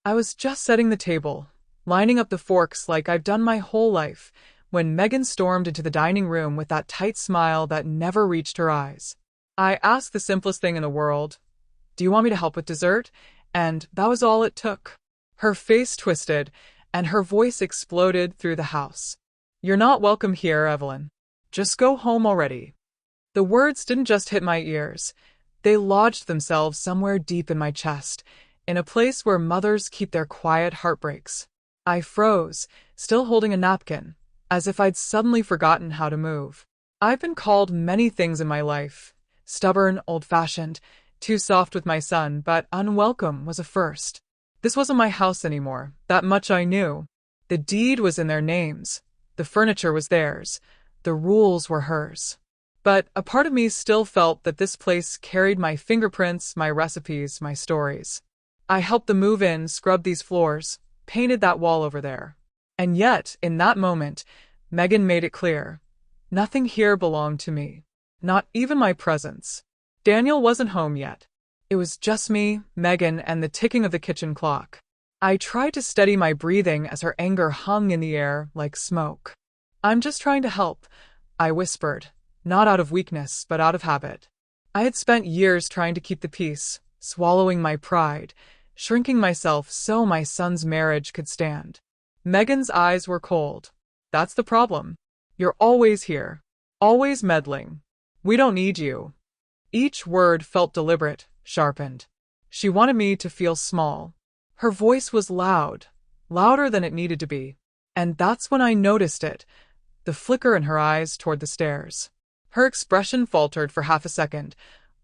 I was just setting the table, lining up the forks like I've done my whole life, when Megan stormed into the dining room with that tight smile that never reached her eyes. I asked the simplest thing in the world, "Do you want me to help with dessert?" And that was all it took. Her face twisted, and her voice exploded through the house. "You're not welcome here, Evelyn. Just go home already." The words didn't just hit my ears. They lodged themselves somewhere deep in my chest, in a place where mothers keep their quiet heartbreaks. I froze, still holding a napkin, as if I'd suddenly forgotten how to move. I've been called many things in my life: stubborn, old-fashioned, too soft with my son, but unwelcome was a first. This wasn't my house anymore, that much I knew. The deed was in their names, the furniture was theirs, the rules were hers. But a part of me still felt that this place carried my fingerprints, my recipes, my stories. I helped them move in, scrubbed these floors, painted that wall over there. And yet, in that moment, Megan made it clear. Nothing here belonged to me. Not even my presence. Daniel wasn't home yet. It was just me, Megan, and the ticking of the kitchen clock. I tried to steady my breathing as her anger hung in the air like smoke. "I'm just trying to help," I whispered, not out of weakness, but out of habit. I had spent years trying to keep the peace, swallowing my pride, shrinking myself so my son's marriage could stand. Megan's eyes were cold. "That's the problem. You're always here. Always meddling. We don't need you." Each word felt deliberate, sharpened. She wanted me to feel small. Her voice was loud, louder than it needed to be. And that's when I noticed it, the flicker in her eyes toward the stairs. Her expression faltered for half a second,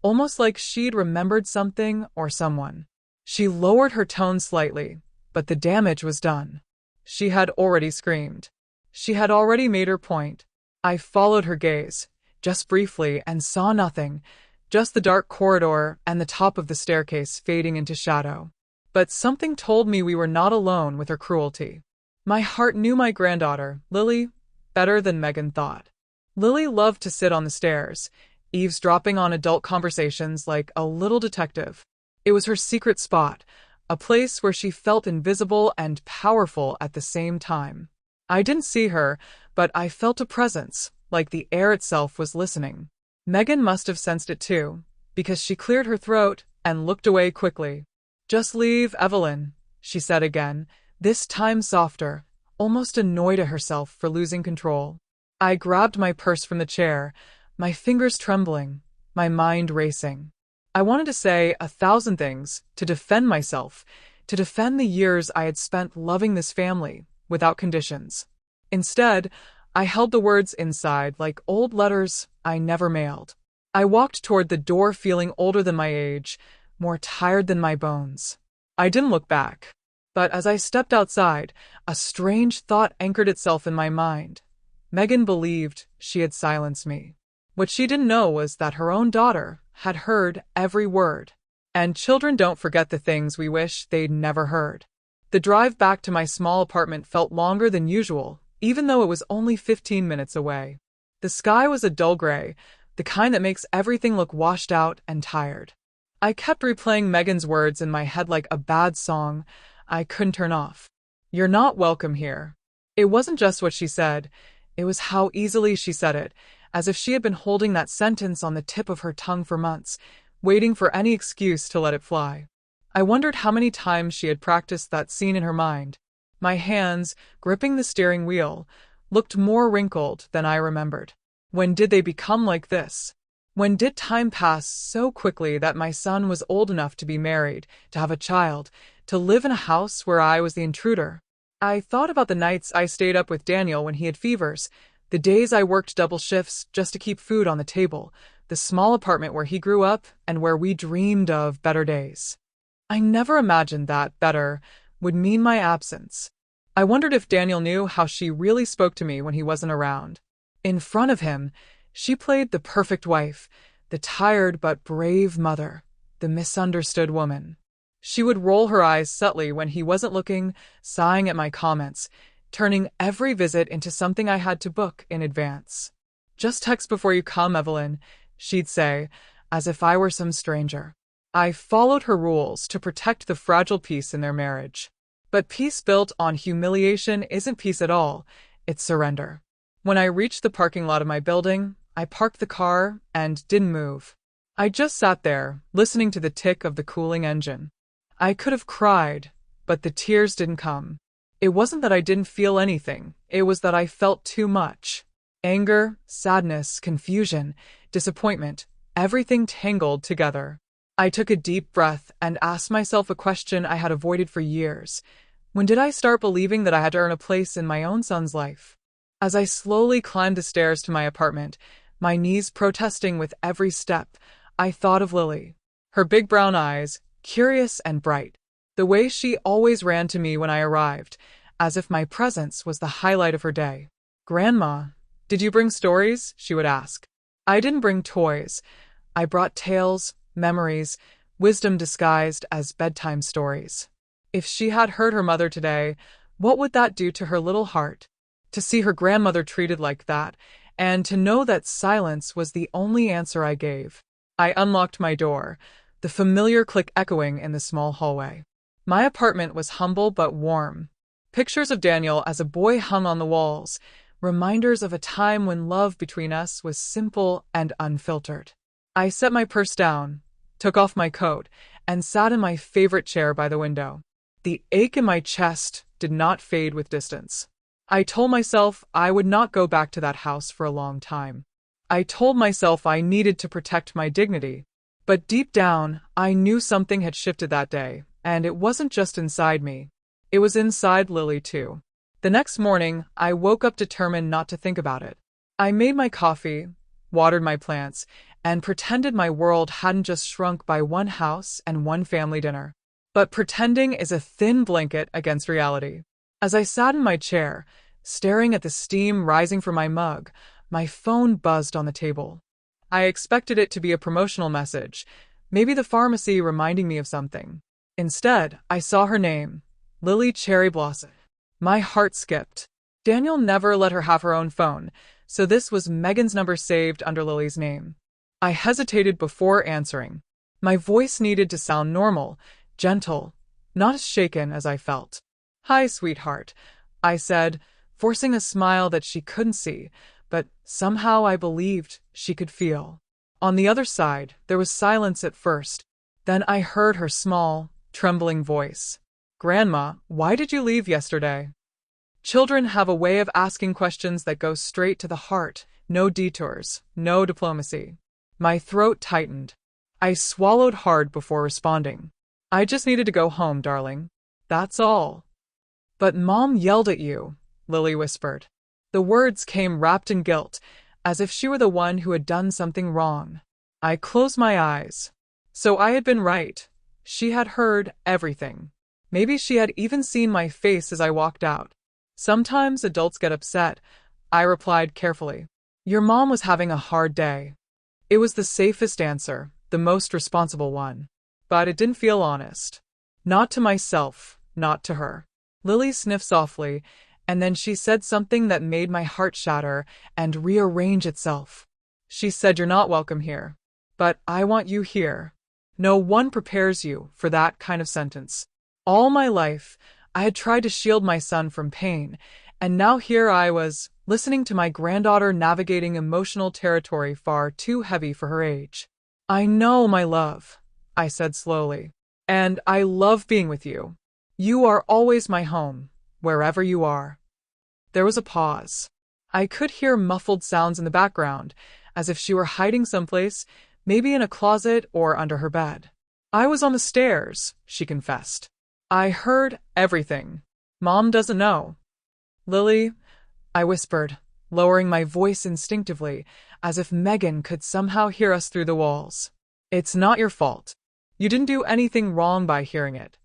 almost like she'd remembered something or someone. She lowered her tone slightly, but the damage was done. She had already screamed. She had already made her point. I followed her gaze, just briefly, and saw nothing, just the dark corridor and the top of the staircase fading into shadow. But something told me we were not alone with her cruelty. My heart knew my granddaughter, Lily, better than Megan thought. Lily loved to sit on the stairs, eavesdropping on adult conversations like a little detective. It was her secret spot, a place where she felt invisible and powerful at the same time. I didn't see her, but I felt a presence, like the air itself was listening. Megan must have sensed it too, because she cleared her throat and looked away quickly. "Just leave, Evelyn," she said again, this time softer, almost annoyed at herself for losing control. I grabbed my purse from the chair, my fingers trembling, my mind racing. I wanted to say 1,000 things, to defend myself, to defend the years I had spent loving this family, without conditions. Instead, I held the words inside like old letters I never mailed. I walked toward the door feeling older than my age, more tired than my bones. I didn't look back. But as I stepped outside, a strange thought anchored itself in my mind. Megan believed she had silenced me. What she didn't know was that her own daughter had heard every word. And children don't forget the things we wish they'd never heard. The drive back to my small apartment felt longer than usual, even though it was only 15 minutes away. The sky was a dull gray, the kind that makes everything look washed out and tired. I kept replaying Megan's words in my head like a bad song I couldn't turn off. "You're not welcome here." It wasn't just what she said, it was how easily she said it, as if she had been holding that sentence on the tip of her tongue for months, waiting for any excuse to let it fly. I wondered how many times she had practiced that scene in her mind. My hands, gripping the steering wheel, looked more wrinkled than I remembered. When did they become like this? When did time pass so quickly that my son was old enough to be married, to have a child, to live in a house where I was the intruder? I thought about the nights I stayed up with Daniel when he had fevers, the days I worked double shifts just to keep food on the table, the small apartment where he grew up and where we dreamed of better days. I never imagined that better would mean my absence. I wondered if Daniel knew how she really spoke to me when he wasn't around. In front of him, she played the perfect wife, the tired but brave mother, the misunderstood woman. She would roll her eyes subtly when he wasn't looking, sighing at my comments, turning every visit into something I had to book in advance. "Just text before you come, Evelyn," she'd say, as if I were some stranger. I followed her rules to protect the fragile peace in their marriage. But peace built on humiliation isn't peace at all, it's surrender. When I reached the parking lot of my building, I parked the car and didn't move. I just sat there, listening to the tick of the cooling engine. I could have cried, but the tears didn't come. It wasn't that I didn't feel anything, it was that I felt too much. Anger, sadness, confusion, disappointment, everything tangled together. I took a deep breath and asked myself a question I had avoided for years. When did I start believing that I had to earn a place in my own son's life? As I slowly climbed the stairs to my apartment, my knees protesting with every step, I thought of Lily. Her big brown eyes, curious and bright. The way she always ran to me when I arrived, as if my presence was the highlight of her day. "Grandma, did you bring stories?" she would ask. I didn't bring toys. I brought tales, memories, wisdom disguised as bedtime stories. If she had heard her mother today, what would that do to her little heart? To see her grandmother treated like that, and to know that silence was the only answer I gave. I unlocked my door, the familiar click echoing in the small hallway. My apartment was humble but warm. Pictures of Daniel as a boy hung on the walls, reminders of a time when love between us was simple and unfiltered. I set my purse down, took off my coat, and sat in my favorite chair by the window. The ache in my chest did not fade with distance. I told myself I would not go back to that house for a long time. I told myself I needed to protect my dignity. But deep down, I knew something had shifted that day, and it wasn't just inside me. It was inside Lily too. The next morning, I woke up determined not to think about it. I made my coffee, watered my plants, and pretended my world hadn't just shrunk by one house and one family dinner. But pretending is a thin blanket against reality. As I sat in my chair, staring at the steam rising from my mug, my phone buzzed on the table. I expected it to be a promotional message, maybe the pharmacy reminding me of something. Instead, I saw her name, Lily Cherry Blossom. My heart skipped. Daniel never let her have her own phone, so this was Megan's number saved under Lily's name. I hesitated before answering. My voice needed to sound normal, gentle, not as shaken as I felt. "Hi, sweetheart," I said, forcing a smile that she couldn't see, but somehow I believed she could feel. On the other side, there was silence at first. Then I heard her small, trembling voice. "Grandma, why did you leave yesterday?" Children have a way of asking questions that go straight to the heart, no detours, no diplomacy. My throat tightened. I swallowed hard before responding. "I just needed to go home, darling. That's all." "But Mom yelled at you," Lily whispered. The words came wrapped in guilt, as if she were the one who had done something wrong. I closed my eyes. So I had been right. She had heard everything. Maybe she had even seen my face as I walked out. "Sometimes adults get upset," I replied carefully. "Your mom was having a hard day." It was the safest answer, the most responsible one. But it didn't feel honest. Not to myself, not to her. Lily sniffed softly, and then she said something that made my heart shatter and rearrange itself. She said, "You're not welcome here. But I want you here." No one prepares you for that kind of sentence. All my life, I had tried to shield my son from pain, and now here I was, listening to my granddaughter navigating emotional territory far too heavy for her age. "I know, my love," I said slowly, "and I love being with you. You are always my home, wherever you are." There was a pause. I could hear muffled sounds in the background, as if she were hiding someplace, maybe in a closet or under her bed. "I was on the stairs," she confessed. "I heard everything. Mom doesn't know." "Lily," I whispered, lowering my voice instinctively, as if Megan could somehow hear us through the walls. "It's not your fault. You didn't do anything wrong by hearing it.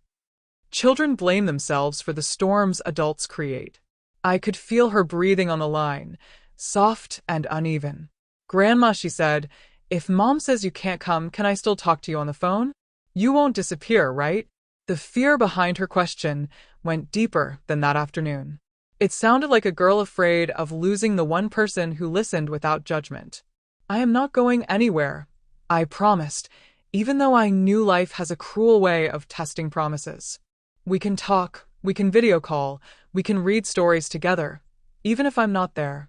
Children blame themselves for the storms adults create." I could feel her breathing on the line, soft and uneven. "Grandma," she said, "if Mom says you can't come, can I still talk to you on the phone? You won't disappear, right?" The fear behind her question went deeper than that afternoon. It sounded like a girl afraid of losing the one person who listened without judgment. "I am not going anywhere," I promised, even though I knew life has a cruel way of testing promises. We can talk, we can video call, we can read stories together, even if I'm not there.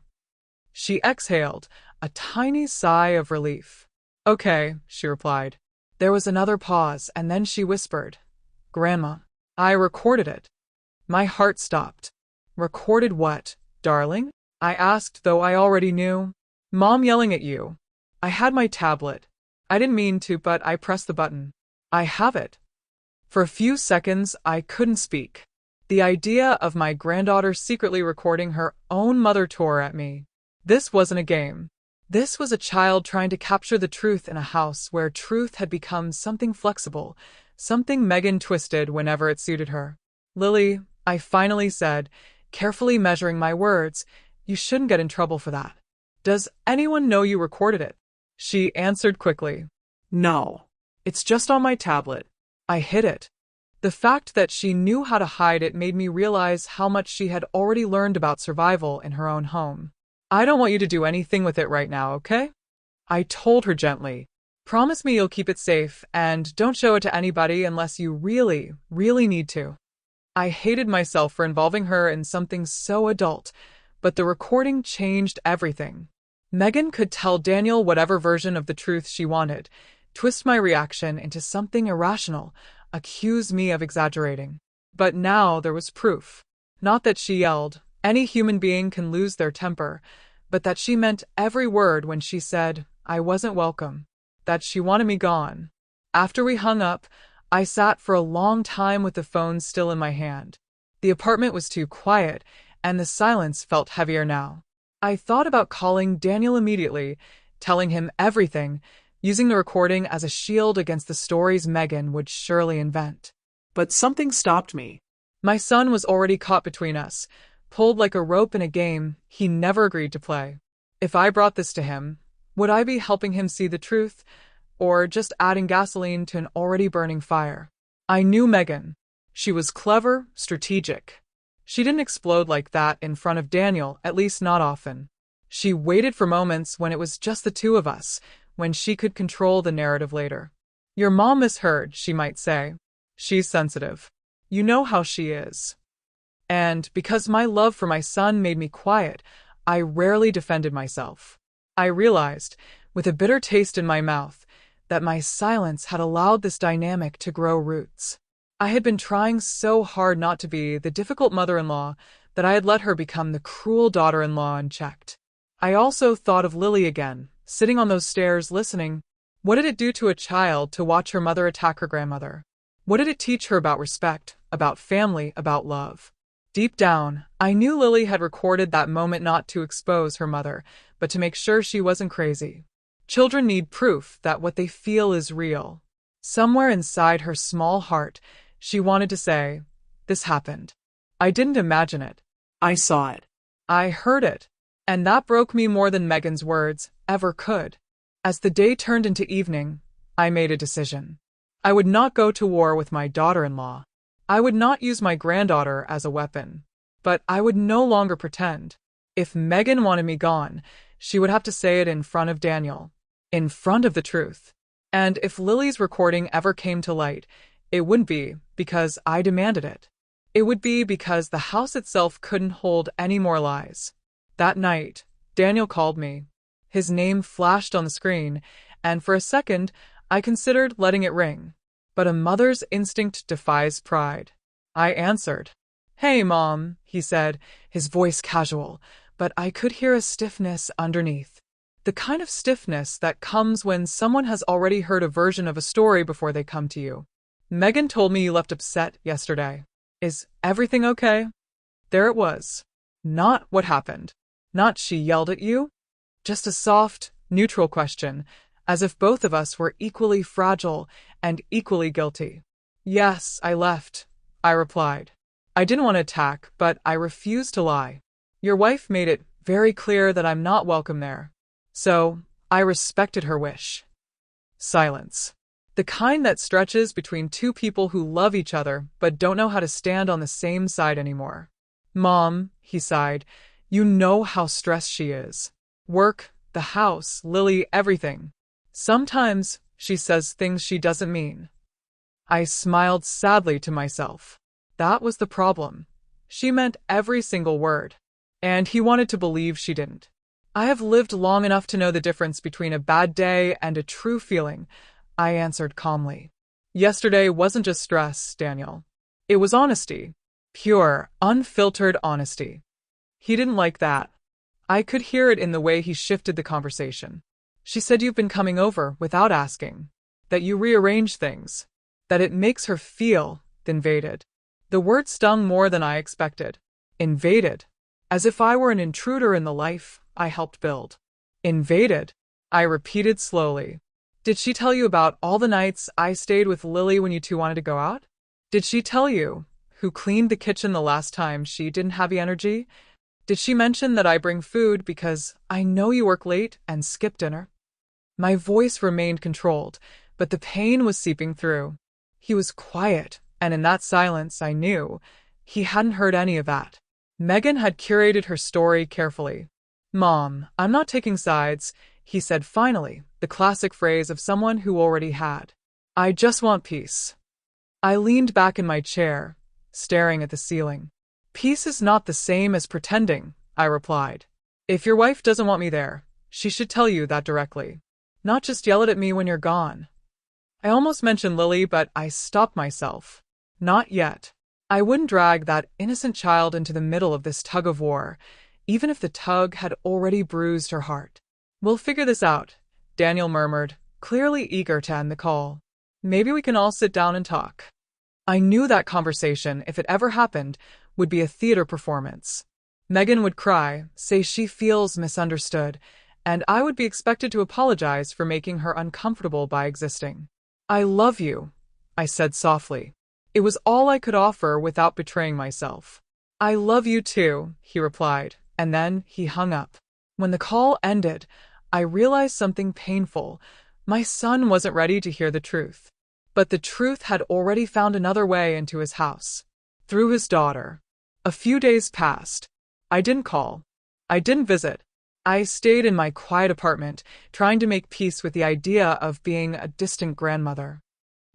She exhaled, a tiny sigh of relief. Okay, she replied. There was another pause, and then she whispered, Grandma, I recorded it. My heart stopped. Recorded what, darling? I asked, though I already knew. Mom yelling at you. I had my tablet. I didn't mean to, but I pressed the button. I have it. For a few seconds, I couldn't speak. The idea of my granddaughter secretly recording her own mother tore at me. This wasn't a game. This was a child trying to capture the truth in a house where truth had become something flexible, something Megan twisted whenever it suited her. Lily, I finally said, carefully measuring my words, you shouldn't get in trouble for that. Does anyone know you recorded it? She answered quickly. No. It's just on my tablet. I hid it. The fact that she knew how to hide it made me realize how much she had already learned about survival in her own home. I don't want you to do anything with it right now, okay? I told her gently. Promise me you'll keep it safe and don't show it to anybody unless you really, really need to. I hated myself for involving her in something so adult, but the recording changed everything. Megan could tell Daniel whatever version of the truth she wanted, twist my reaction into something irrational, accuse me of exaggerating. But now there was proof. Not that she yelled, any human being can lose their temper, but that she meant every word when she said, I wasn't welcome, that she wanted me gone. After we hung up, I sat for a long time with the phone still in my hand. The apartment was too quiet, and the silence felt heavier now. I thought about calling Daniel immediately, telling him everything, using the recording as a shield against the stories Megan would surely invent. But something stopped me. My son was already caught between us, pulled like a rope in a game he never agreed to play. If I brought this to him, would I be helping him see the truth, or just adding gasoline to an already burning fire? I knew Megan. She was clever, strategic. She didn't explode like that in front of Daniel, at least not often. She waited for moments when it was just the two of us, when she could control the narrative later. Your mom misheard, she might say. She's sensitive. You know how she is. And because my love for my son made me quiet, I rarely defended myself. I realized, with a bitter taste in my mouth, that my silence had allowed this dynamic to grow roots. I had been trying so hard not to be the difficult mother-in-law that I had let her become the cruel daughter-in-law unchecked. I also thought of Lily again, sitting on those stairs listening. What did it do to a child to watch her mother attack her grandmother? What did it teach her about respect, about family, about love? Deep down, I knew Lily had recorded that moment not to expose her mother, but to make sure she wasn't crazy. Children need proof that what they feel is real. Somewhere inside her small heart, she wanted to say, this happened. I didn't imagine it. I saw it. I heard it. And that broke me more than Megan's words ever could. As the day turned into evening, I made a decision. I would not go to war with my daughter-in-law. I would not use my granddaughter as a weapon. But I would no longer pretend. If Megan wanted me gone, she would have to say it in front of Daniel, in front of the truth. And if Lily's recording ever came to light, it wouldn't be because I demanded it. It would be because the house itself couldn't hold any more lies. That night, Daniel called me. His name flashed on the screen, and for a second, I considered letting it ring. But a mother's instinct defies pride. I answered. Hey, Mom, he said, his voice casual, but I could hear a stiffness underneath. The kind of stiffness that comes when someone has already heard a version of a story before they come to you. Megan told me you left upset yesterday. Is everything okay? There it was. Not what happened. Not she yelled at you. Just a soft, neutral question, as if both of us were equally fragile and equally guilty. Yes, I left, I replied. I didn't want to attack, but I refused to lie. Your wife made it very clear that I'm not welcome there. So, I respected her wish. Silence. The kind that stretches between two people who love each other but don't know how to stand on the same side anymore. Mom, he sighed, you know how stressed she is. Work, the house, Lily, everything. Sometimes, She says things she doesn't mean. I smiled sadly to myself. That was the problem. She meant every single word. And he wanted to believe she didn't. I have lived long enough to know the difference between a bad day and a true feeling, I answered calmly. Yesterday wasn't just stress, Daniel. It was honesty. Pure, unfiltered honesty. He didn't like that. I could hear it in the way he shifted the conversation. She said you've been coming over without asking. That you rearrange things. That it makes her feel invaded. The word stung more than I expected. Invaded. As if I were an intruder in the life I helped build. Invaded, I repeated slowly. Did she tell you about all the nights I stayed with Lily when you two wanted to go out? Did she tell you who cleaned the kitchen the last time she didn't have the energy? Did she mention that I bring food because I know you work late and skip dinner? My voice remained controlled, but the pain was seeping through. He was quiet, and in that silence I knew he hadn't heard any of that. Megan had curated her story carefully. Mom, I'm not taking sides, he said finally, the classic phrase of someone who already had. I just want peace. I leaned back in my chair, staring at the ceiling. Peace is not the same as pretending, I replied. If your wife doesn't want me there, she should tell you that directly. Not just yell it at me when you're gone. I almost mentioned Lily, but I stopped myself. Not yet. I wouldn't drag that innocent child into the middle of this tug of war, even if the tug had already bruised her heart. We'll figure this out, Daniel murmured, clearly eager to end the call. Maybe we can all sit down and talk. I knew that conversation, if it ever happened, would be a theater performance. Megan would cry, say she feels misunderstood, and I would be expected to apologize for making her uncomfortable by existing. I love you, I said softly. It was all I could offer without betraying myself. I love you too, he replied, and then he hung up. When the call ended, I realized something painful. My son wasn't ready to hear the truth. But the truth had already found another way into his house. Through his daughter. A few days passed. I didn't call. I didn't visit. I stayed in my quiet apartment, trying to make peace with the idea of being a distant grandmother.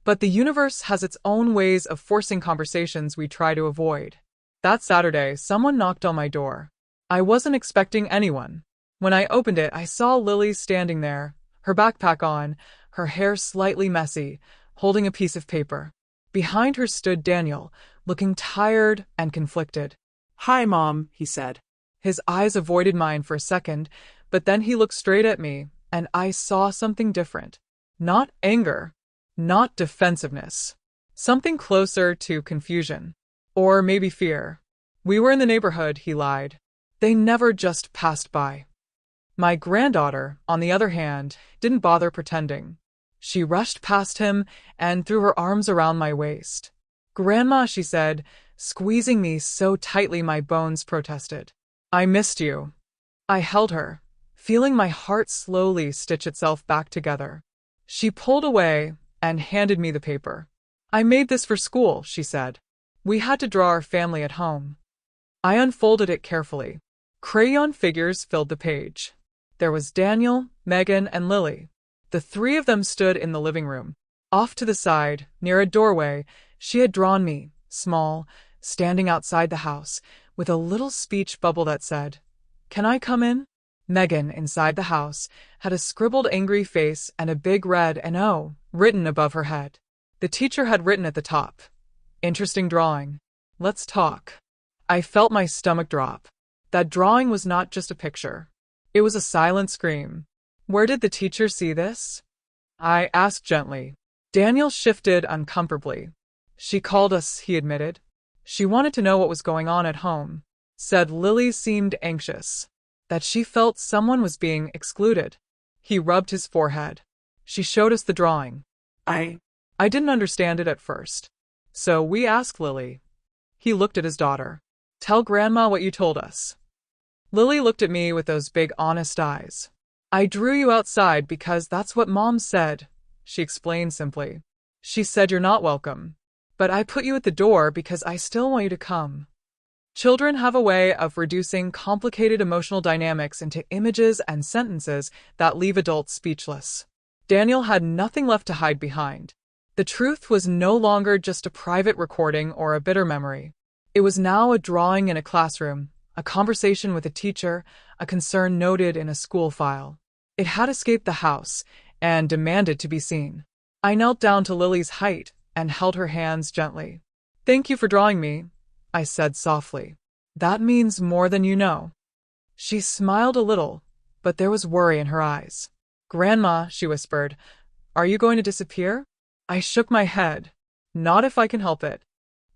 But the universe has its own ways of forcing conversations we try to avoid. That Saturday, someone knocked on my door. I wasn't expecting anyone. When I opened it, I saw Lily standing there, her backpack on, her hair slightly messy, holding a piece of paper. Behind her stood Daniel, looking tired and conflicted. Hi, Mom, he said. His eyes avoided mine for a second, but then he looked straight at me, and I saw something different. Not anger. Not defensiveness. Something closer to confusion. Or maybe fear. We were in the neighborhood, he lied. They never just passed by. My granddaughter, on the other hand, didn't bother pretending. She rushed past him and threw her arms around my waist. Grandma, she said, squeezing me so tightly my bones protested. I missed you. I held her, feeling my heart slowly stitch itself back together. She pulled away and handed me the paper. I made this for school, she said. We had to draw our family at home. I unfolded it carefully. Crayon figures filled the page. There was Daniel, Megan, and Lily. The three of them stood in the living room. Off to the side, near a doorway, she had drawn me, small, standing outside the house, with a little speech bubble that said, "Can I come in?" Megan, inside the house, had a scribbled angry face and a big red "No" written above her head. The teacher had written at the top, "Interesting drawing. Let's talk." I felt my stomach drop. That drawing was not just a picture. It was a silent scream. Where did the teacher see this? I asked gently. Daniel shifted uncomfortably. She called us, he admitted. She wanted to know what was going on at home. Said Lily seemed anxious. That she felt someone was being excluded. He rubbed his forehead. She showed us the drawing. I didn't understand it at first. So we asked Lily. He looked at his daughter. Tell Grandma what you told us. Lily looked at me with those big honest eyes. I drew you outside because that's what Mom said, she explained simply. She said you're not welcome. But I put you at the door because I still want you to come. Children have a way of reducing complicated emotional dynamics into images and sentences that leave adults speechless. Daniel had nothing left to hide behind. The truth was no longer just a private recording or a bitter memory. It was now a drawing in a classroom, a conversation with a teacher, a concern noted in a school file. It had escaped the house and demanded to be seen. I knelt down to Lily's height and held her hands gently. "Thank you for drawing me," I said softly. "That means more than you know." She smiled a little, but there was worry in her eyes. "Grandma," she whispered, "are you going to disappear?" I shook my head. "Not if I can help it."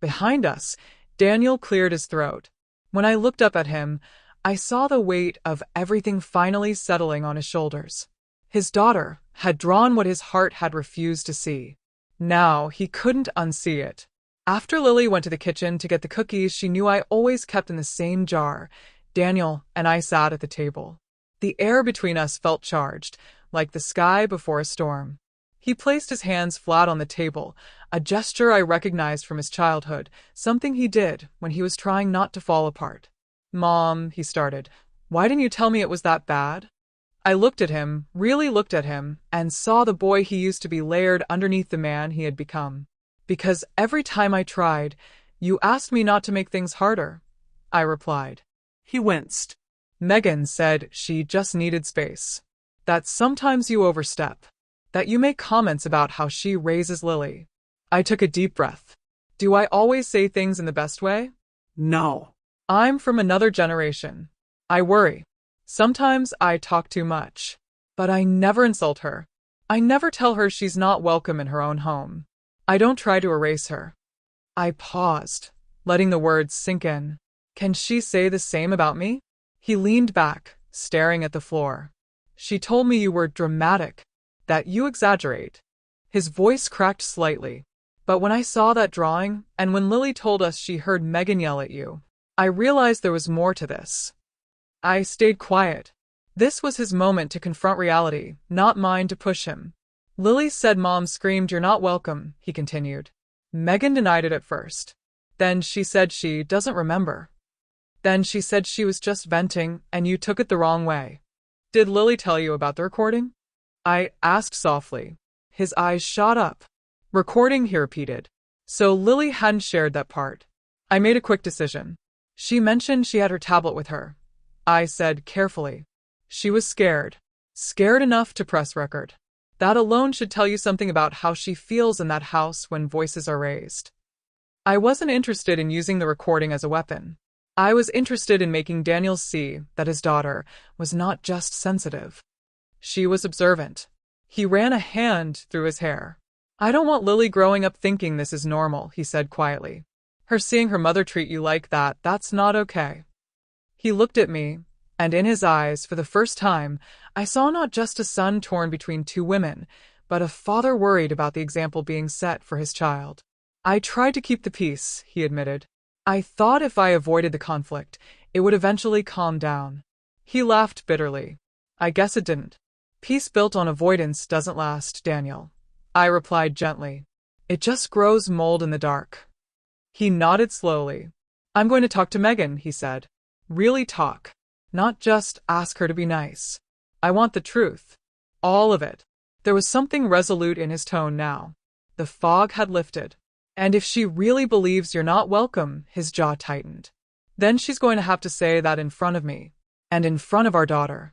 Behind us, Daniel cleared his throat. When I looked up at him, I saw the weight of everything finally settling on his shoulders. His daughter had drawn what his heart had refused to see. Now he couldn't unsee it. After Lily went to the kitchen to get the cookies she knew I always kept in the same jar, Daniel and I sat at the table. The air between us felt charged, like the sky before a storm. He placed his hands flat on the table, a gesture I recognized from his childhood, something he did when he was trying not to fall apart. "Mom," he started, "why didn't you tell me it was that bad?" I looked at him, really looked at him, and saw the boy he used to be layered underneath the man he had become. "Because every time I tried, you asked me not to make things harder," I replied. He winced. "Megan said she just needed space. That sometimes you overstep. That you make comments about how she raises Lily." I took a deep breath. Do I always say things in the best way? No. I'm from another generation. I worry. Sometimes I talk too much. But I never insult her. I never tell her she's not welcome in her own home. I don't try to erase her. I paused, letting the words sink in. Can she say the same about me? He leaned back, staring at the floor. "She told me you were dramatic, that you exaggerate." His voice cracked slightly. "But when I saw that drawing, and when Lily told us she heard Megan yell at you, I realized there was more to this." I stayed quiet. This was his moment to confront reality, not mine to push him. "Lily said Mom screamed you're not welcome," he continued. "Megan denied it at first. Then she said she doesn't remember. Then she said she was just venting and you took it the wrong way." "Did Lily tell you about the recording?" I asked softly. His eyes shot up. "Recording," he repeated. "So Lily hadn't shared that part." I made a quick decision. "She mentioned she had her tablet with her," I said carefully. "She was scared. Scared enough to press record. That alone should tell you something about how she feels in that house when voices are raised." I wasn't interested in using the recording as a weapon. I was interested in making Daniel see that his daughter was not just sensitive. She was observant. He ran a hand through his hair. "I don't want Lily growing up thinking this is normal," he said quietly. "Her seeing her mother treat you like that, that's not okay." He looked at me, and in his eyes, for the first time, I saw not just a son torn between two women, but a father worried about the example being set for his child. "I tried to keep the peace," he admitted. "I thought if I avoided the conflict, it would eventually calm down." He laughed bitterly. "I guess it didn't." "Peace built on avoidance doesn't last, Daniel," I replied gently. "It just grows mold in the dark." He nodded slowly. "I'm going to talk to Megan," he said. "Really talk. Not just ask her to be nice. I want the truth. All of it." There was something resolute in his tone now. The fog had lifted. "And if she really believes you're not welcome," his jaw tightened, "then she's going to have to say that in front of me. And in front of our daughter."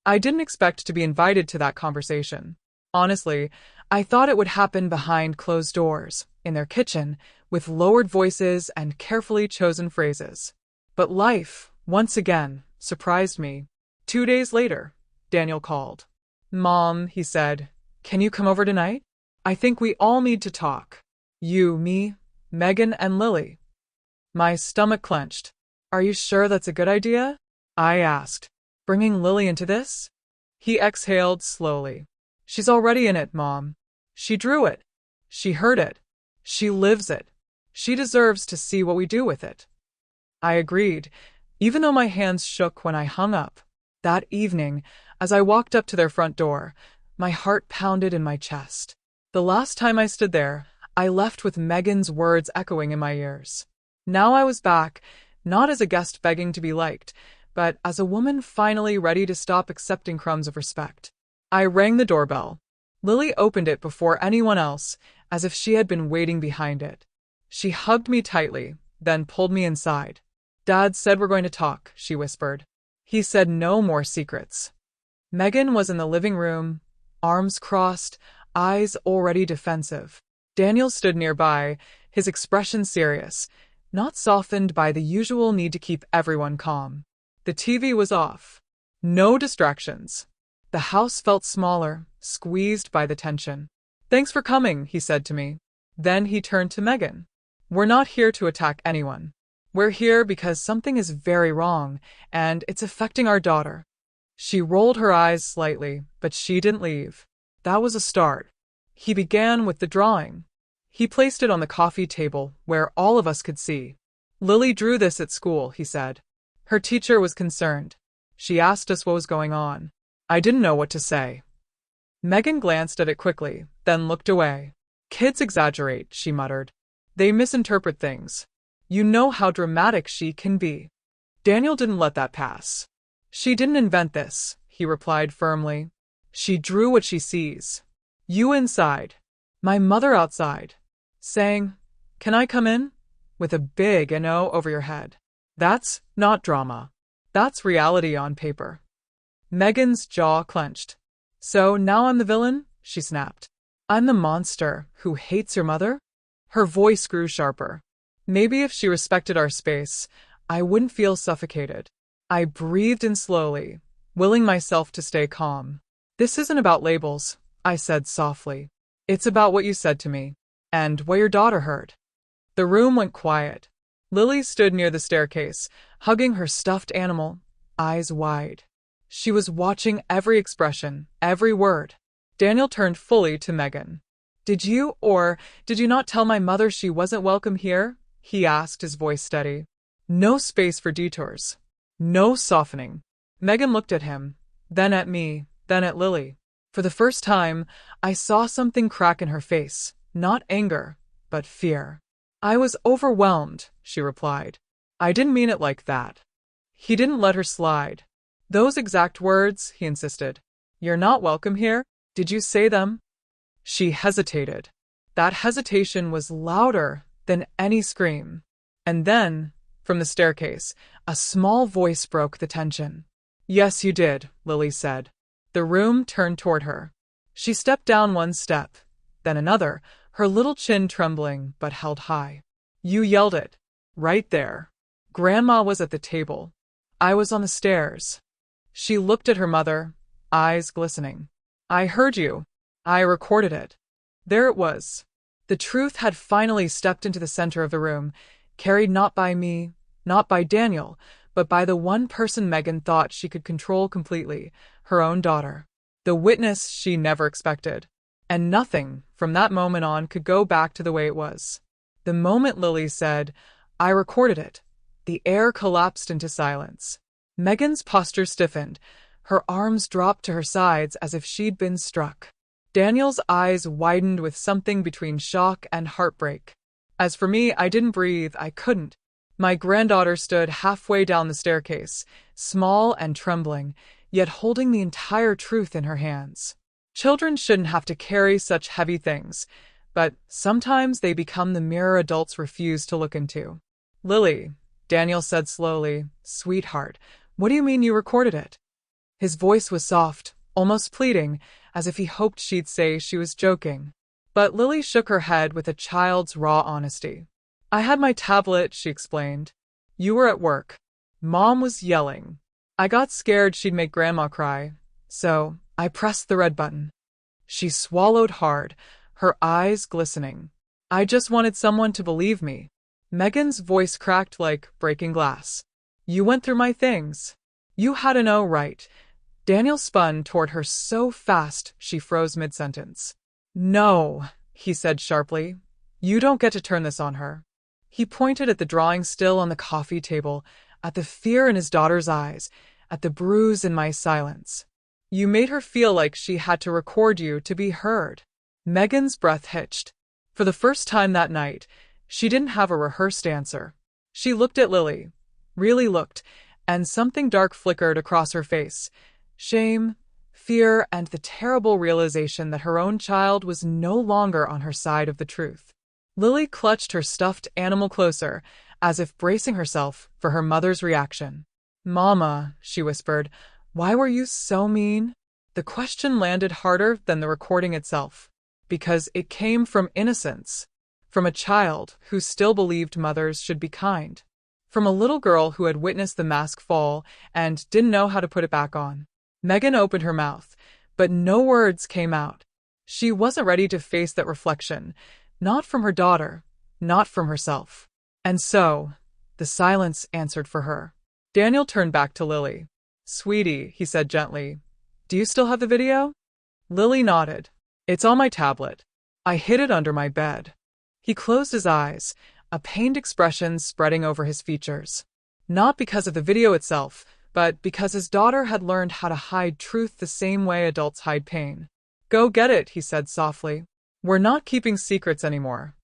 I didn't expect to be invited to that conversation. Honestly, I thought it would happen behind closed doors, in their kitchen, with lowered voices and carefully chosen phrases. But life, once again, surprised me. 2 days later, Daniel called. "Mom," he said, "can you come over tonight? I think we all need to talk. You, me, Megan, and Lily." My stomach clenched. "Are you sure that's a good idea?" I asked. "Bringing Lily into this?" He exhaled slowly. "She's already in it, Mom. She drew it. She heard it. She lives it. She deserves to see what we do with it." I agreed, even though my hands shook when I hung up. That evening, as I walked up to their front door, my heart pounded in my chest. The last time I stood there, I left with Megan's words echoing in my ears. Now I was back, not as a guest begging to be liked, but as a woman finally ready to stop accepting crumbs of respect. I rang the doorbell. Lily opened it before anyone else, as if she had been waiting behind it. She hugged me tightly, then pulled me inside. "Dad said we're going to talk," she whispered. "He said no more secrets." Megan was in the living room, arms crossed, eyes already defensive. Daniel stood nearby, his expression serious, not softened by the usual need to keep everyone calm. The TV was off. No distractions. The house felt smaller, squeezed by the tension. "Thanks for coming," he said to me. Then he turned to Megan. "We're not here to attack anyone. We're here because something is very wrong, and it's affecting our daughter." She rolled her eyes slightly, but she didn't leave. That was a start. He began with the drawing. He placed it on the coffee table, where all of us could see. "Lily drew this at school," he said. "Her teacher was concerned. She asked us what was going on. I didn't know what to say." Megan glanced at it quickly, then looked away. "Kids exaggerate," she muttered. "They misinterpret things. You know how dramatic she can be." Daniel didn't let that pass. "She didn't invent this," he replied firmly. "She drew what she sees. You inside, my mother outside, saying, 'Can I come in?' with a big NO over your head. That's not drama. That's reality on paper." Megan's jaw clenched. "So now I'm the villain?" she snapped. "I'm the monster who hates your mother?" Her voice grew sharper. Maybe if she respected our space, I wouldn't feel suffocated. I breathed in slowly, willing myself to stay calm. "This isn't about labels," I said softly. "It's about what you said to me, and what your daughter heard." The room went quiet. Lily stood near the staircase, hugging her stuffed animal, eyes wide. She was watching every expression, every word. Daniel turned fully to Megan. Did you not tell my mother she wasn't welcome here?" he asked, his voice steady. No space for detours. No softening. Megan looked at him, then at me, then at Lily. For the first time, I saw something crack in her face, not anger, but fear. "I was overwhelmed," she replied. "I didn't mean it like that." He didn't let her slide. "Those exact words," he insisted. "You're not welcome here? Did you say them?" She hesitated. That hesitation was louder than any scream. And then, from the staircase, a small voice broke the tension. "Yes, you did," Lily said. The room turned toward her. She stepped down one step, then another, her little chin trembling but held high. "You yelled it. Right there. Grandma was at the table. I was on the stairs." She looked at her mother, eyes glistening. "I heard you. I recorded it." There it was. The truth had finally stepped into the center of the room, carried not by me, not by Daniel, but by the one person Megan thought she could control completely, her own daughter. The witness she never expected. And nothing, from that moment on, could go back to the way it was. The moment Lily said, "I recorded it," the air collapsed into silence. Megan's posture stiffened. Her arms dropped to her sides as if she'd been struck. Daniel's eyes widened with something between shock and heartbreak. As for me, I didn't breathe. I couldn't. My granddaughter stood halfway down the staircase, small and trembling, yet holding the entire truth in her hands. Children shouldn't have to carry such heavy things, but sometimes they become the mirror adults refuse to look into. "Lily," Daniel said slowly, "Sweetheart, what do you mean you recorded it?" His voice was soft, almost pleading, as if he hoped she'd say she was joking. But Lily shook her head with a child's raw honesty. "I had my tablet," she explained. "You were at work. Mom was yelling. I got scared she'd make Grandma cry, so I pressed the red button." She swallowed hard, her eyes glistening. "I just wanted someone to believe me." Megan's voice cracked like breaking glass. "You went through my things. You had to know, right?" Daniel spun toward her so fast she froze mid-sentence. "No," he said sharply. "You don't get to turn this on her." He pointed at the drawing still on the coffee table, at the fear in his daughter's eyes, at the bruise in my silence. "You made her feel like she had to record you to be heard." Megan's breath hitched. For the first time that night, she didn't have a rehearsed answer. She looked at Lily, really looked, and something dark flickered across her face. Shame, fear, and the terrible realization that her own child was no longer on her side of the truth. Lily clutched her stuffed animal closer, as if bracing herself for her mother's reaction. "Mama," she whispered, "why were you so mean?" The question landed harder than the recording itself, because it came from innocence, from a child who still believed mothers should be kind, from a little girl who had witnessed the mask fall and didn't know how to put it back on. Megan opened her mouth, but no words came out. She wasn't ready to face that reflection, not from her daughter, not from herself. And so, the silence answered for her. Daniel turned back to Lily. "Sweetie," he said gently, "do you still have the video?" Lily nodded. "It's on my tablet. I hid it under my bed." He closed his eyes, a pained expression spreading over his features. Not because of the video itself, but because his daughter had learned how to hide truth the same way adults hide pain. "Go get it," he said softly. "We're not keeping secrets anymore."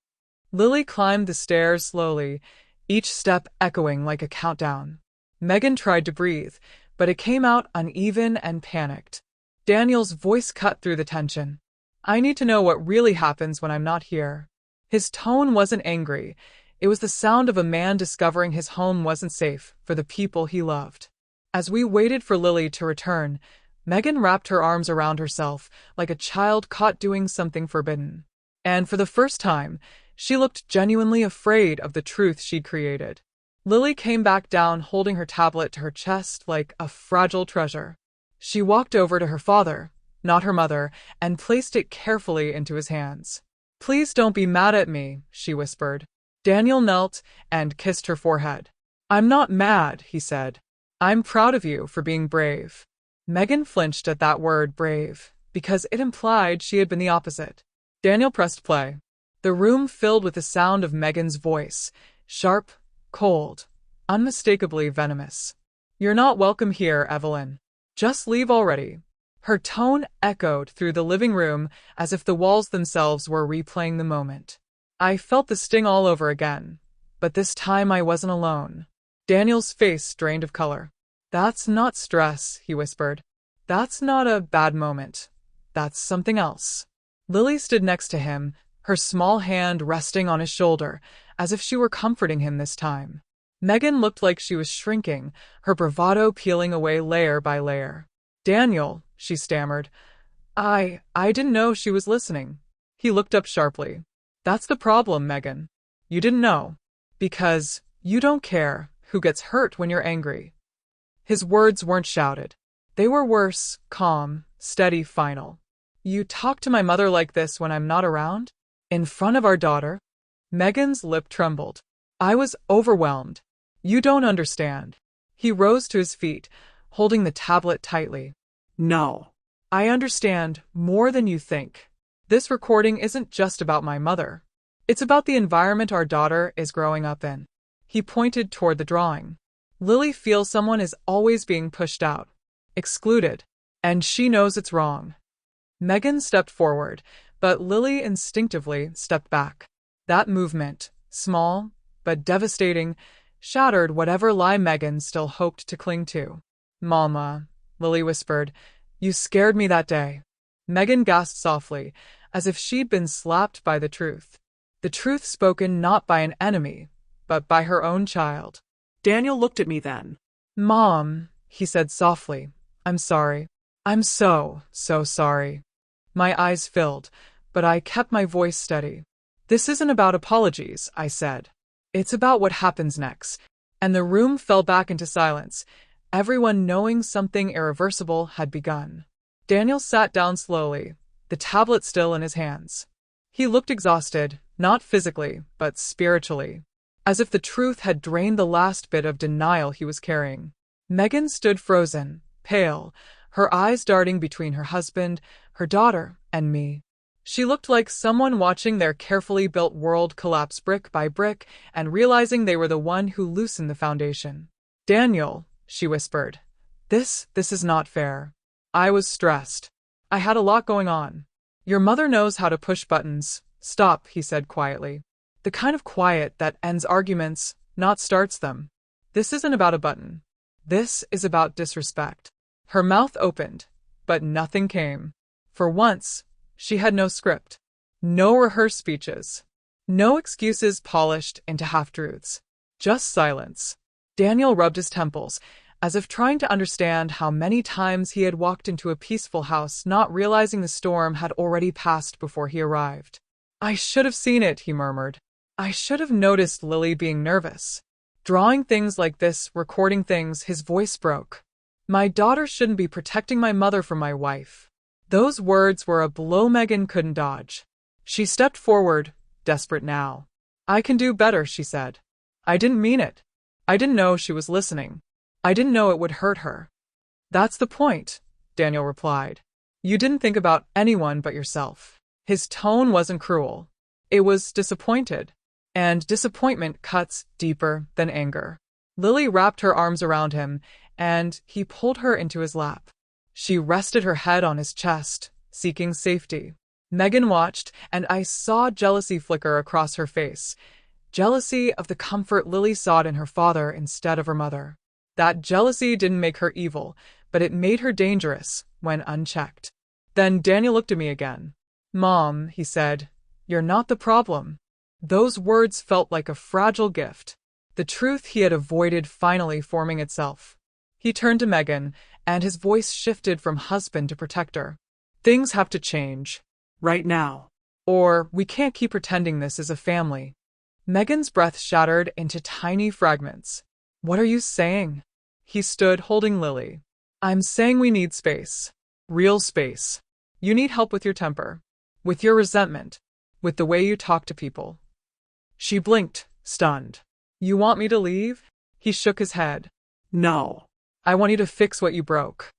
Lily climbed the stairs slowly, each step echoing like a countdown. Megan tried to breathe, but it came out uneven and panicked. Daniel's voice cut through the tension. "I need to know what really happens when I'm not here." His tone wasn't angry. It was the sound of a man discovering his home wasn't safe for the people he loved. As we waited for Lily to return, Megan wrapped her arms around herself like a child caught doing something forbidden. And for the first time, she looked genuinely afraid of the truth she'd created. Lily came back down holding her tablet to her chest like a fragile treasure. She walked over to her father, not her mother, and placed it carefully into his hands. "Please don't be mad at me," she whispered. Daniel knelt and kissed her forehead. "I'm not mad," he said. "I'm proud of you for being brave." Megan flinched at that word, brave, because it implied she had been the opposite. Daniel pressed play. The room filled with the sound of Megan's voice, sharp, cold, unmistakably venomous. "You're not welcome here, Evelyn. Just leave already." Her tone echoed through the living room as if the walls themselves were replaying the moment. I felt the sting all over again, but this time I wasn't alone. Daniel's face drained of color. "That's not stress," he whispered. "That's not a bad moment. That's something else." Lily stood next to him, her small hand resting on his shoulder, as if she were comforting him this time. Megan looked like she was shrinking, her bravado peeling away layer by layer. "Daniel," she stammered. I didn't know she was listening." He looked up sharply. "That's the problem, Megan. You didn't know. Because you don't care who gets hurt when you're angry." His words weren't shouted. They were worse, calm, steady, final. "You talk to my mother like this when I'm not around? In front of our daughter?" Megan's lip trembled. I was overwhelmed. "You don't understand." He rose to his feet, holding the tablet tightly. No. "I understand more than you think. This recording isn't just about my mother. It's about the environment our daughter is growing up in." He pointed toward the drawing. "Lily feels someone is always being pushed out, excluded, and she knows it's wrong." Megan stepped forward, but Lily instinctively stepped back. That movement, small but devastating, shattered whatever lie Megan still hoped to cling to. "Mama," Lily whispered, "you scared me that day." Megan gasped softly, as if she'd been slapped by the truth. The truth spoken not by an enemy, but by her own child. Daniel looked at me then. "Mom," he said softly, "I'm sorry. I'm so sorry." My eyes filled, but I kept my voice steady. "This isn't about apologies," I said. "It's about what happens next." And the room fell back into silence, everyone knowing something irreversible had begun. Daniel sat down slowly, the tablet still in his hands. He looked exhausted, not physically, but spiritually, as if the truth had drained the last bit of denial he was carrying. Megan stood frozen, pale, her eyes darting between her husband, her daughter, and me. She looked like someone watching their carefully built world collapse brick by brick and realizing they were the one who loosened the foundation. "Daniel," she whispered, this is not fair." I was stressed. I had a lot going on. "Your mother knows how to push buttons." "Stop," he said quietly. "The kind of quiet that ends arguments, not starts them. This isn't about a button. This is about disrespect." Her mouth opened, but nothing came. For once, she had no script, no rehearsed speeches, no excuses polished into half-truths, just silence. Daniel rubbed his temples, as if trying to understand how many times he had walked into a peaceful house, not realizing the storm had already passed before he arrived. "I should have seen it," he murmured. "I should have noticed Lily being nervous. Drawing things like this, recording things," his voice broke. "My daughter shouldn't be protecting my mother from my wife." Those words were a blow Megan couldn't dodge. She stepped forward, desperate now. "I can do better," she said. "I didn't mean it. I didn't know she was listening. I didn't know it would hurt her." "That's the point," Daniel replied. "You didn't think about anyone but yourself." His tone wasn't cruel. It was disappointed. And disappointment cuts deeper than anger. Lily wrapped her arms around him, and he pulled her into his lap. She rested her head on his chest, seeking safety. Megan watched, and I saw jealousy flicker across her face. Jealousy of the comfort Lily sought in her father instead of her mother. That jealousy didn't make her evil, but it made her dangerous when unchecked. Then Daniel looked at me again. "Mom," he said, "you're not the problem." Those words felt like a fragile gift. The truth he had avoided finally forming itself. He turned to Megan, and his voice shifted from husband to protector. "Things have to change. Right now. Or we can't keep pretending this is a family." Megan's breath shattered into tiny fragments. "What are you saying?" He stood holding Lily. "I'm saying we need space. Real space. You need help with your temper. With your resentment. With the way you talk to people." She blinked, stunned. "You want me to leave?" He shook his head. No. "I want you to fix what you broke."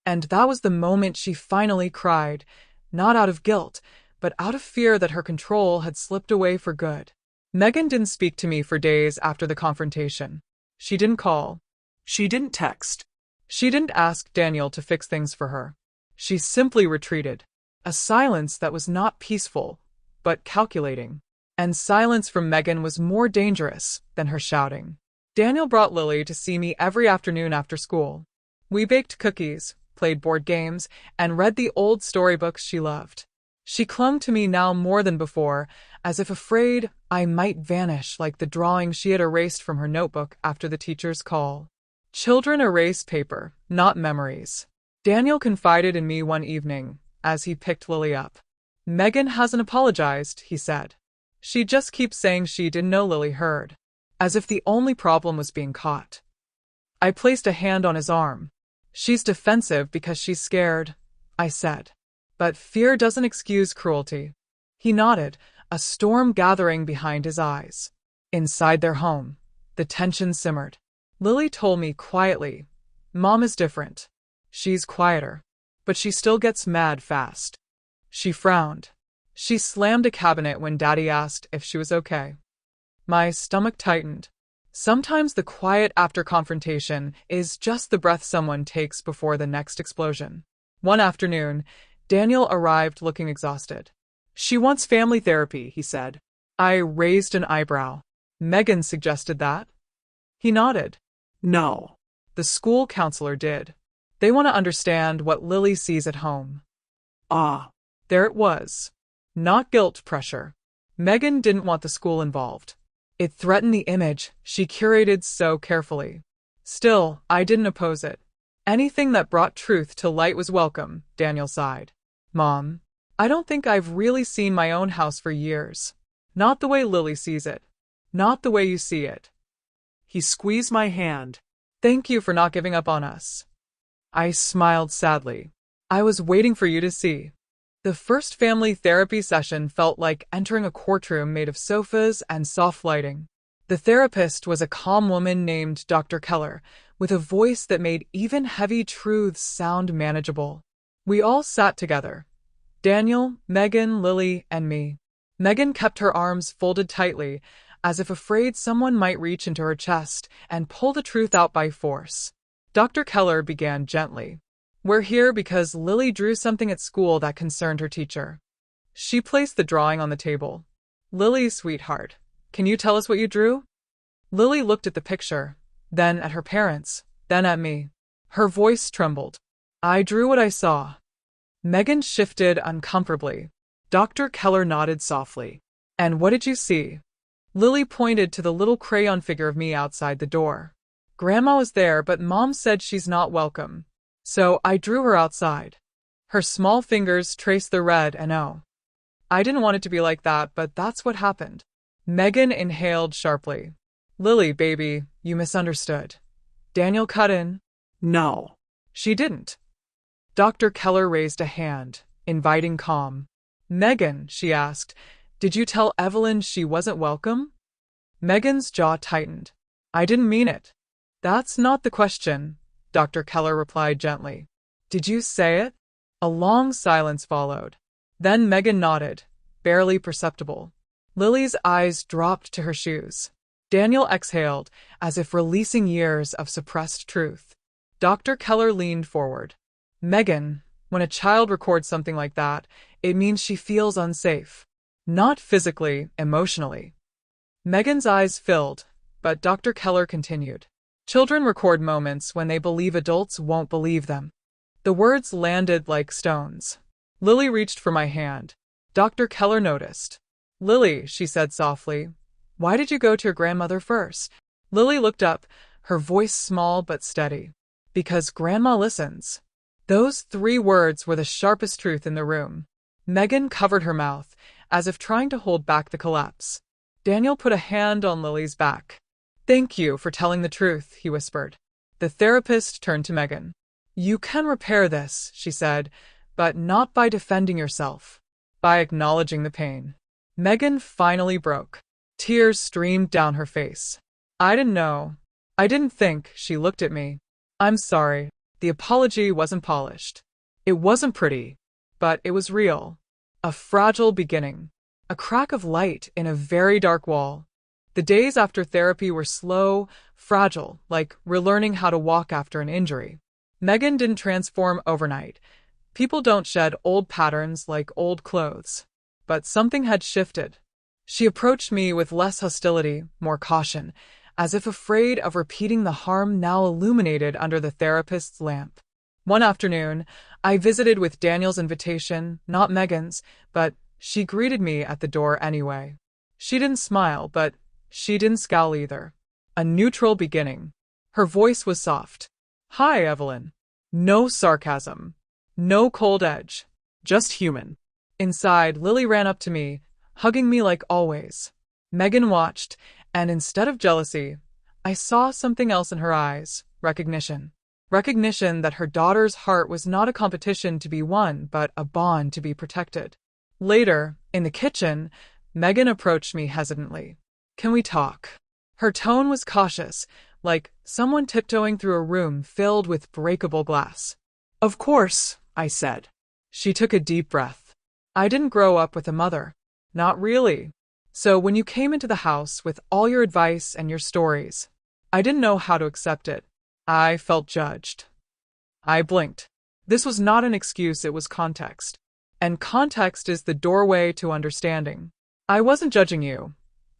And that was the moment she finally cried, not out of guilt, but out of fear that her control had slipped away for good. Megan didn't speak to me for days after the confrontation. She didn't call. She didn't text. She didn't ask Daniel to fix things for her. She simply retreated. A silence that was not peaceful, but calculating. And silence from Megan was more dangerous than her shouting. Daniel brought Lily to see me every afternoon after school. We baked cookies, played board games, and read the old storybooks she loved. She clung to me now more than before, as if afraid I might vanish like the drawing she had erased from her notebook after the teacher's call. Children erase paper, not memories. Daniel confided in me one evening, as he picked Lily up. "Megan hasn't apologized," he said. "She just keeps saying she didn't know Lily heard." As if the only problem was being caught. I placed a hand on his arm. "She's defensive because she's scared," I said. "But fear doesn't excuse cruelty." He nodded, a storm gathering behind his eyes. Inside their home, the tension simmered. Lily told me quietly, "Mom is different. She's quieter. But she still gets mad fast." She frowned. She slammed a cabinet when Daddy asked if she was okay. My stomach tightened. Sometimes the quiet after confrontation is just the breath someone takes before the next explosion. One afternoon, Daniel arrived looking exhausted. "She wants family therapy," he said. I raised an eyebrow. "Megan suggested that?" He nodded. No. "The school counselor did. They want to understand what Lily sees at home." Ah. There it was. Not guilt pressure. Megan didn't want the school involved. It threatened the image she curated so carefully. Still, I didn't oppose it. Anything that brought truth to light was welcome, Daniel sighed. "Mom, I don't think I've really seen my own house for years. Not the way Lily sees it. Not the way you see it." He squeezed my hand. "Thank you for not giving up on us." I smiled sadly. "I was waiting for you to see." The first family therapy session felt like entering a courtroom made of sofas and soft lighting. The therapist was a calm woman named Dr. Keller, with a voice that made even heavy truths sound manageable. We all sat together. Daniel, Megan, Lily, and me. Megan kept her arms folded tightly, as if afraid someone might reach into her chest and pull the truth out by force. Dr. Keller began gently. "We're here because Lily drew something at school that concerned her teacher." She placed the drawing on the table. "Lily, sweetheart, can you tell us what you drew?" Lily looked at the picture, then at her parents, then at me. Her voice trembled. I drew what I saw. Megan shifted uncomfortably. Dr. Keller nodded softly. And what did you see? Lily pointed to the little crayon figure of me outside the door. Grandma was there, but Mom said she's not welcome. So I drew her outside. Her small fingers traced the red and O. I didn't want it to be like that, but that's what happened. Megan inhaled sharply. Lily, baby, you misunderstood. Daniel cut in. No. She didn't. Dr. Keller raised a hand, inviting calm. Megan, she asked, did you tell Evelyn she wasn't welcome? Megan's jaw tightened. I didn't mean it. That's not the question, Dr. Keller replied gently. Did you say it? A long silence followed. Then Megan nodded, barely perceptible. Lily's eyes dropped to her shoes. Daniel exhaled, as if releasing years of suppressed truth. Dr. Keller leaned forward. Megan, when a child records something like that, it means she feels unsafe. Not physically, emotionally. Megan's eyes filled, but Dr. Keller continued. Children record moments when they believe adults won't believe them. The words landed like stones. Lily reached for my hand. Dr. Keller noticed. Lily, she said softly, why did you go to your grandmother first? Lily looked up, her voice small but steady. Because Grandma listens. Those 3 words were the sharpest truth in the room. Megan covered her mouth, as if trying to hold back the collapse. Daniel put a hand on Lily's back. Thank you for telling the truth, he whispered. The therapist turned to Megan. You can repair this, she said, but not by defending yourself. By acknowledging the pain. Megan finally broke. Tears streamed down her face. I didn't know. I didn't think, she looked at me. I'm sorry. The apology wasn't polished. It wasn't pretty, but it was real. A fragile beginning. A crack of light in a very dark wall. The days after therapy were slow, fragile, like relearning how to walk after an injury. Megan didn't transform overnight. People don't shed old patterns like old clothes. But something had shifted. She approached me with less hostility, more caution, as if afraid of repeating the harm now illuminated under the therapist's lamp. One afternoon, I visited with Daniel's invitation, not Megan's, but she greeted me at the door anyway. She didn't smile, but she didn't scowl either. A neutral beginning. Her voice was soft. Hi, Evelyn. No sarcasm. No cold edge. Just human. Inside, Lily ran up to me, hugging me like always. Megan watched, and instead of jealousy, I saw something else in her eyes, recognition. Recognition that her daughter's heart was not a competition to be won, but a bond to be protected. Later, in the kitchen, Megan approached me hesitantly. Can we talk? Her tone was cautious, like someone tiptoeing through a room filled with breakable glass. Of course, I said. She took a deep breath. I didn't grow up with a mother. Not really. So when you came into the house with all your advice and your stories, I didn't know how to accept it. I felt judged. I blinked. This was not an excuse, it was context. And context is the doorway to understanding. I wasn't judging you,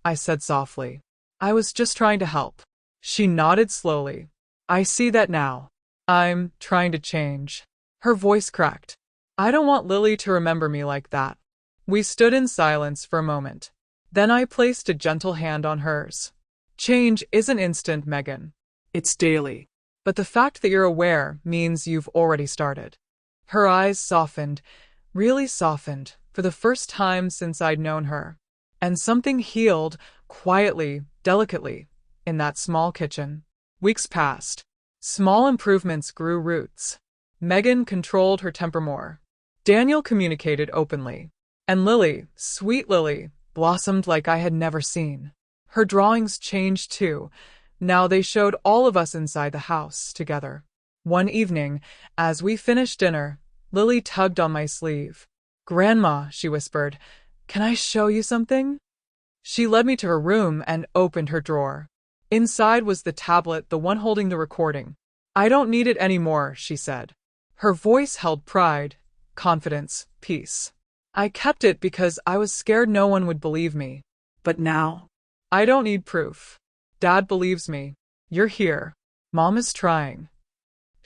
I said softly. I was just trying to help. She nodded slowly. I see that now. I'm trying to change. Her voice cracked. I don't want Lily to remember me like that. We stood in silence for a moment. Then I placed a gentle hand on hers. Change isn't instant, Megan. It's daily. But the fact that you're aware means you've already started. Her eyes softened, really softened, for the first time since I'd known her. And something healed, quietly, delicately, in that small kitchen. Weeks passed. Small improvements grew roots. Megan controlled her temper more. Daniel communicated openly. And Lily, sweet Lily, blossomed like I had never seen. Her drawings changed too. Now they showed all of us inside the house together. One evening, as we finished dinner, Lily tugged on my sleeve. Grandma, she whispered, can I show you something? She led me to her room and opened her drawer. Inside was the tablet, the one holding the recording. I don't need it anymore, she said. Her voice held pride, confidence, peace. I kept it because I was scared no one would believe me. But now, I don't need proof. Dad believes me. You're here. Mom is trying.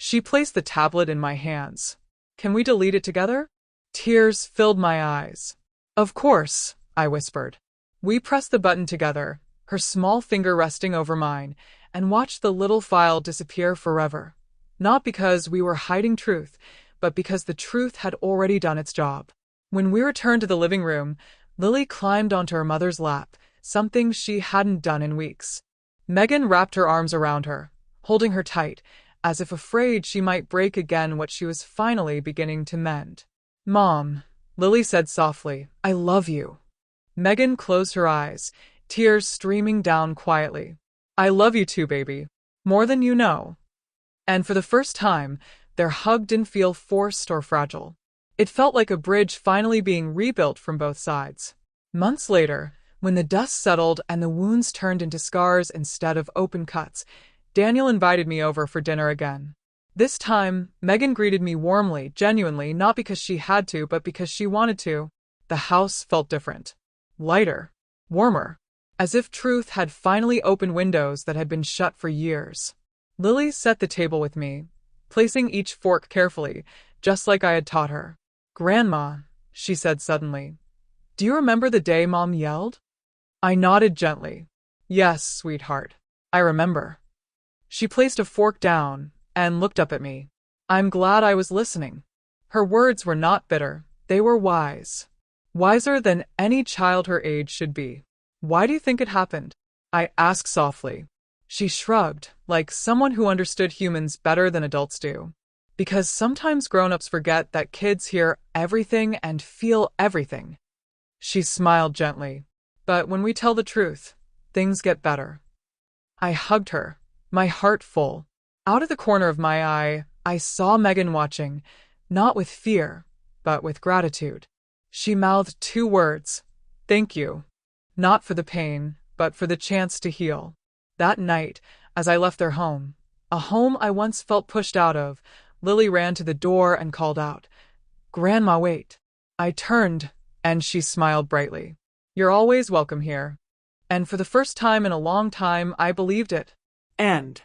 She placed the tablet in my hands. Can we delete it together? Tears filled my eyes. Of course, I whispered. We pressed the button together, her small finger resting over mine, and watched the little file disappear forever. Not because we were hiding truth, but because the truth had already done its job. When we returned to the living room, Lily climbed onto her mother's lap, something she hadn't done in weeks. Megan wrapped her arms around her, holding her tight, as if afraid she might break again what she was finally beginning to mend. Mom, Lily said softly, I love you. Megan closed her eyes, tears streaming down quietly. I love you too, baby. More than you know. And for the first time, their hug didn't feel forced or fragile. It felt like a bridge finally being rebuilt from both sides. Months later, when the dust settled and the wounds turned into scars instead of open cuts, Daniel invited me over for dinner again. This time, Megan greeted me warmly, genuinely, not because she had to, but because she wanted to. The house felt different. Lighter. Warmer. As if truth had finally opened windows that had been shut for years. Lily set the table with me, placing each fork carefully, just like I had taught her. Grandma, she said suddenly, do you remember the day Mom yelled? I nodded gently. Yes, sweetheart. I remember. She placed a fork down and looked up at me. I'm glad I was listening. Her words were not bitter. They were wise. Wiser than any child her age should be. Why do you think it happened? I asked softly. She shrugged, like someone who understood humans better than adults do. Because sometimes grown-ups forget that kids hear everything and feel everything. She smiled gently. But when we tell the truth, things get better. I hugged her, my heart full. Out of the corner of my eye, I saw Megan watching, not with fear, but with gratitude. She mouthed 2 words, thank you. Not for the pain, but for the chance to heal. That night, as I left their home, a home I once felt pushed out of, Lily ran to the door and called out, Grandma, wait. I turned, and she smiled brightly. You're always welcome here. And for the first time in a long time, I believed it. End.